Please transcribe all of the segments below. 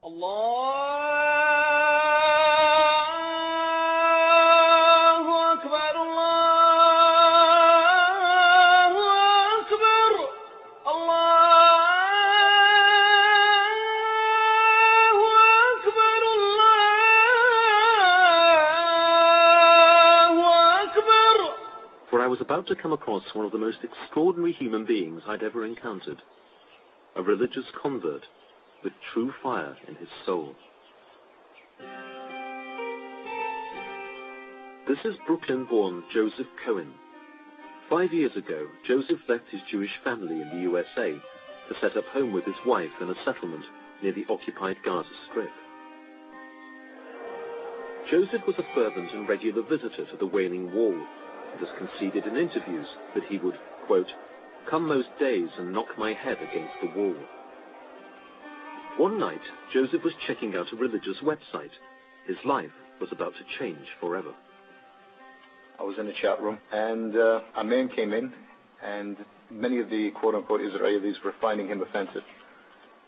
For I was about to come across one of the most extraordinary human beings I'd ever encountered. A religious convert with true fire in his soul. This is Brooklyn-born Joseph Cohen. 5 years ago, Joseph left his Jewish family in the USA to set up home with his wife in a settlement near the occupied Gaza Strip. Joseph was a fervent and regular visitor to the Wailing Wall, and has conceded in interviews that he would, quote, come most days and knock my head against the wall. One night, Joseph was checking out a religious website. His life was about to change forever. I was in the chat room, and a man came in, and many of the quote-unquote Israelis were finding him offensive.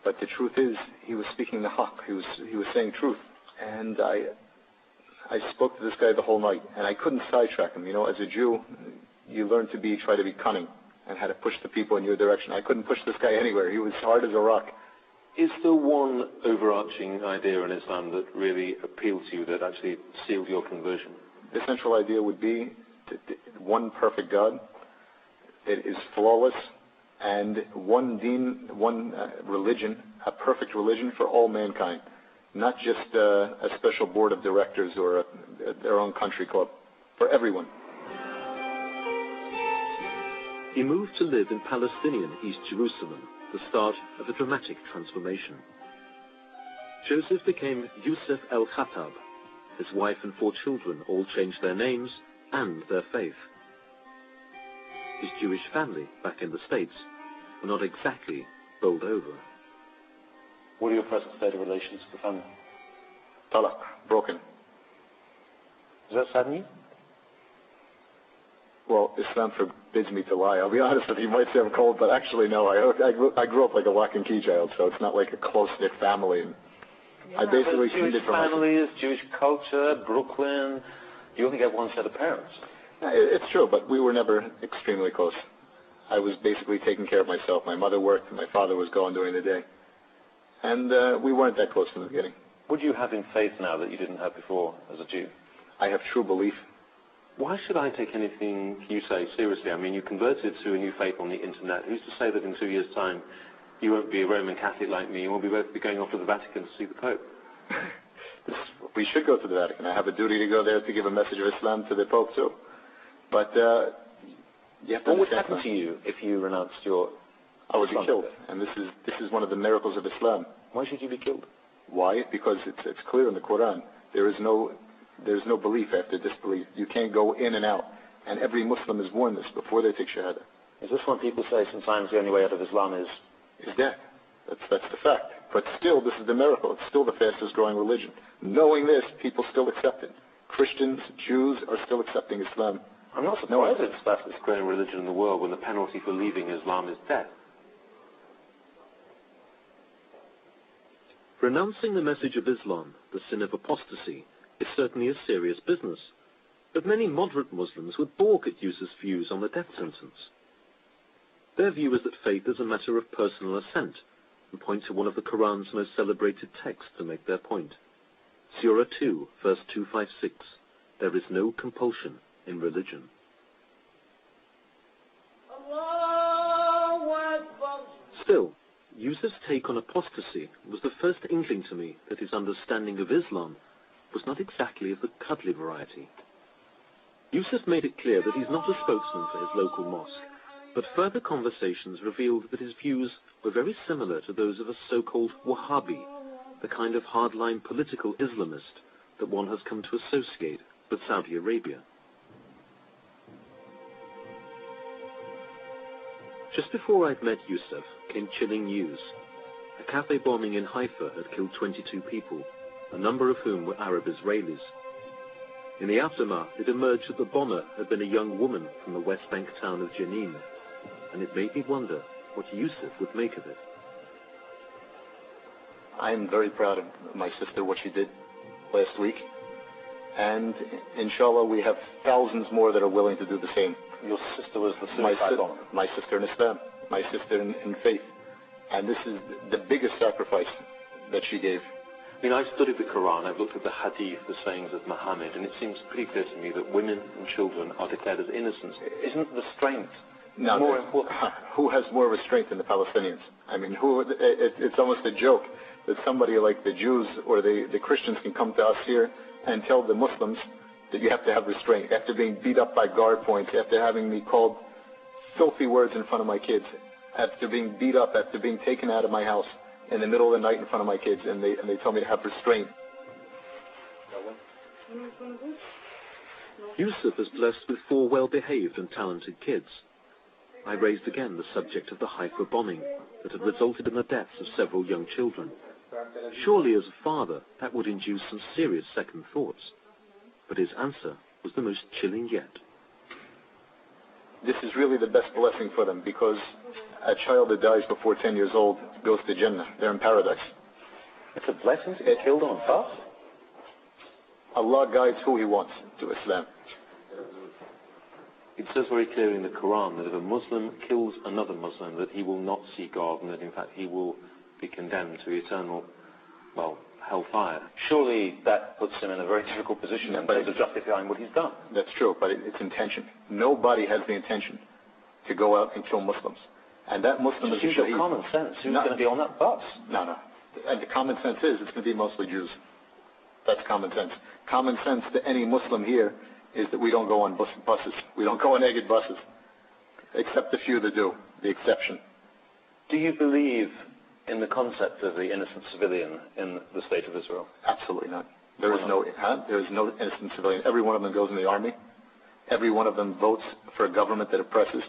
But the truth is, he was speaking the haqq. He was saying truth. And I spoke to this guy the whole night, and I couldn't sidetrack him. You know, as a Jew, you learn to try to be cunning, and how to push the people in your direction. I couldn't push this guy anywhere. He was hard as a rock. Is there one overarching idea in Islam that really appealed to you, that actually sealed your conversion? The central idea would be one perfect God. It is flawless, and one deen, one religion, a perfect religion for all mankind. Not just a special board of directors or their own country club. For everyone. He moved to live in Palestinian East Jerusalem, the start of a dramatic transformation. Joseph became Yusuf Khattab. His wife and 4 children all changed their names and their faith. His Jewish family, back in the States, were not exactly bowled over. What are your present state of relations with the family? Talaq, broken. Does that sadden you? Well, Islam forbids me to lie. I'll be honest with you, you might say I'm cold, but actually no. I grew up like a lock and key child, so it's not like a close-knit family. And yeah, I basically Jewish families, Jewish culture, Brooklyn, you only get one set of parents. It's true, but we were never extremely close. I was basically taking care of myself. My mother worked, and my father was gone during the day. And we weren't that close from the beginning. What do you have in faith now that you didn't have before as a Jew? I have true belief. Why should I take anything you say seriously? I mean, you converted to a new faith on the internet. Who's to say that in 2 years' time you won't be a Roman Catholic like me, and we'll both be going off to the Vatican to see the Pope? We should go to the Vatican. I have a duty to go there to give a message of Islam to the Pope too. But you have to what would happen to you if you renounced your I would be killed. And this is one of the miracles of Islam. Why should you be killed? Why? Because it's clear in the Quran. There's no belief after disbelief. You can't go in and out. And every Muslim is warned this before they take Shahada. Is this when people say sometimes the only way out of Islam is death? That's the fact. But still, this is the miracle. It's still the fastest growing religion. Knowing this, people still accept it. Christians, Jews are still accepting Islam. I'm not surprised it's the fastest growing religion in the world when the penalty for leaving Islam is death. Renouncing the message of Islam, the sin of apostasy, is certainly a serious business. But many moderate Muslims would balk at Yusuf's views on the death sentence. Their view is that faith is a matter of personal assent, and point to one of the Quran's most celebrated texts to make their point. Surah 2, verse 256, there is no compulsion in religion. Still, Yusuf's take on apostasy was the first inkling to me that his understanding of Islam was not exactly of the cuddly variety. Yusuf made it clear that he's not a spokesman for his local mosque, but further conversations revealed that his views were very similar to those of a so-called Wahhabi, the kind of hardline political Islamist that one has come to associate with Saudi Arabia. Just before I'd met Yusuf came chilling news. A cafe bombing in Haifa had killed 22 people, a number of whom were Arab Israelis. In the aftermath, it emerged that the bomber had been a young woman from the West Bank town of Jenin, and it made me wonder what Yusuf would make of it. I am very proud of my sister, what she did last week. And inshallah, we have thousands more that are willing to do the same. Your sister was the suicide bomber? My sister in Islam, my sister in faith. And this is the biggest sacrifice that she gave. I mean, I've studied the Quran, I've looked at the hadith, the sayings of Muhammad, and it seems pretty clear to me that women and children are declared as innocent. Isn't the strength more important? Who has more restraint than the Palestinians? I mean, it's almost a joke that somebody like the Jews or the Christians can come to us here and tell the Muslims that you have to have restraint. After being beat up by guard points, after having me called filthy words in front of my kids, after being beat up, after being taken out of my house in the middle of the night in front of my kids, and they told me to have restraint. Yusuf is blessed with 4 well-behaved and talented kids. I raised again the subject of the Haifa bombing that had resulted in the deaths of several young children. Surely, as a father, that would induce some serious second thoughts. But his answer was the most chilling yet. This is really the best blessing for them, because a child that dies before 10 years old goes to Jannah. They're in paradise. It's a blessing to get killed on a bus? Allah guides who He wants to Islam. It says very clearly in the Quran that if a Muslim kills another Muslim, that he will not see God, and that in fact he will be condemned to eternal, hellfire. Surely that puts him in a very difficult position in terms of justifying what he's done. That's true, but it's intention. Nobody has the intention to go out and kill Muslims. And that Muslim is usually common sense. Who's going to be on that bus? No. And the common sense is it's going to be mostly Jews. That's common sense. Common sense to any Muslim here is that we don't go on buses. We don't go on egged buses. Except a few that do, the exception. Do you believe in the concept of the innocent civilian in the state of Israel? Absolutely not. There is no innocent civilian. Every one of them goes in the army. Every one of them votes for a government that oppresses.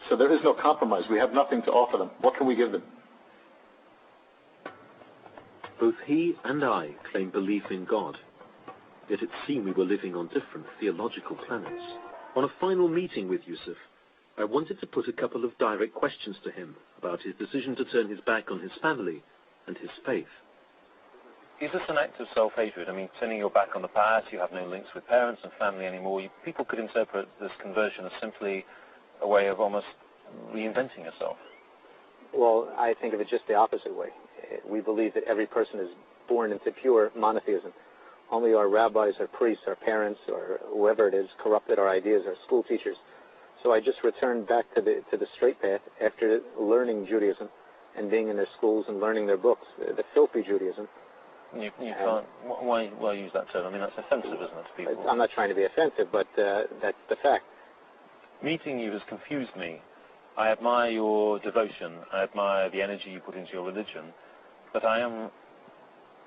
So there is no compromise. We have nothing to offer them. What can we give them? Both he and I claim belief in God, yet it seemed we were living on different theological planets. On a final meeting with Yusuf, I wanted to put a couple of direct questions to him about his decision to turn his back on his family and his faith. Is this an act of self-hatred? I mean, turning your back on the past, you have no links with parents and family anymore. People could interpret this conversion as simply a way of almost reinventing yourself. Well, I think of it just the opposite way. We believe that every person is born into pure monotheism. Only our rabbis, our priests, our parents, or whoever it is, corrupted our ideas, our school teachers. So I just returned back to the straight path after learning Judaism and being in their schools and learning their books, the filthy Judaism. You can't. Why use that term? I mean, that's offensive, isn't it, to people? I'm not trying to be offensive, but that's the fact. Meeting you has confused me. I admire your devotion. I admire the energy you put into your religion. But I am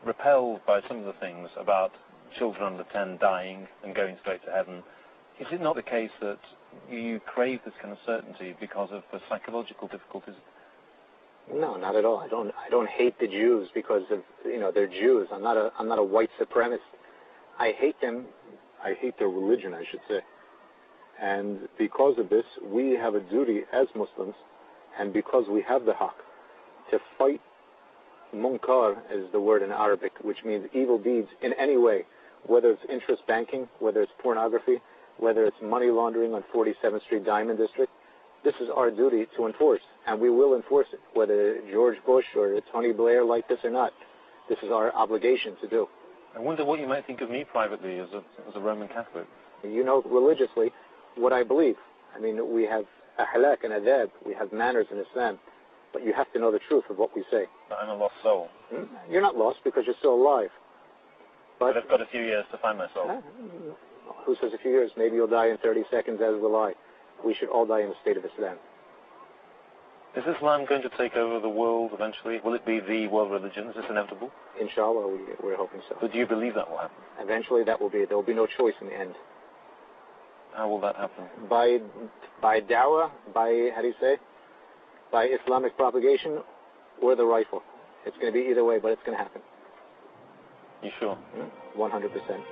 repelled by some of the things about children under 10 dying and going straight to heaven. Is it not the case that you crave this kind of certainty because of the psychological difficulties? No, not at all. I don't hate the Jews because of they're Jews. I'm not a white supremacist. I hate them. I hate their religion, I should say. And because of this, we have a duty as Muslims, and because we have the haqq, to fight munkar is the word in Arabic, which means evil deeds in any way, whether it's interest banking, whether it's pornography, whether it's money laundering on 47th Street Diamond District. This is our duty to enforce, and we will enforce it, whether George Bush or Tony Blair like this or not. This is our obligation to do. I wonder what you might think of me privately as a Roman Catholic. You know religiously what I believe. I mean, we have ahlak and adab, we have manners in Islam, but you have to know the truth of what we say. But I'm a lost soul. You're not lost because you're still alive. But I've got a few years to find myself. Who says a few years? Maybe you'll die in 30 seconds, as will I. We should all die in the state of Islam. Is Islam going to take over the world eventually? Will it be the world religion? Is this inevitable? Inshallah, we're hoping so. But do you believe that will happen? Eventually that will be it. There will be no choice in the end. How will that happen? By dawah, by Islamic propagation, or the rifle. It's going to be either way, but it's going to happen. You sure? 100%.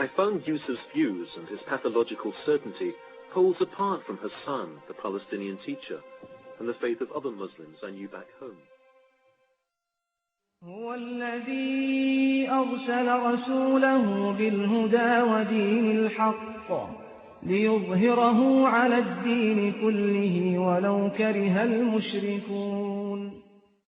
I found Yusuf's views and his pathological certainty poles apart from Hassan, the Palestinian teacher, and the faith of other Muslims I knew back home. هو الذي أرسل رسوله بالهدى ودين الحق ليظهره على الدين كله ولو كره المشركون.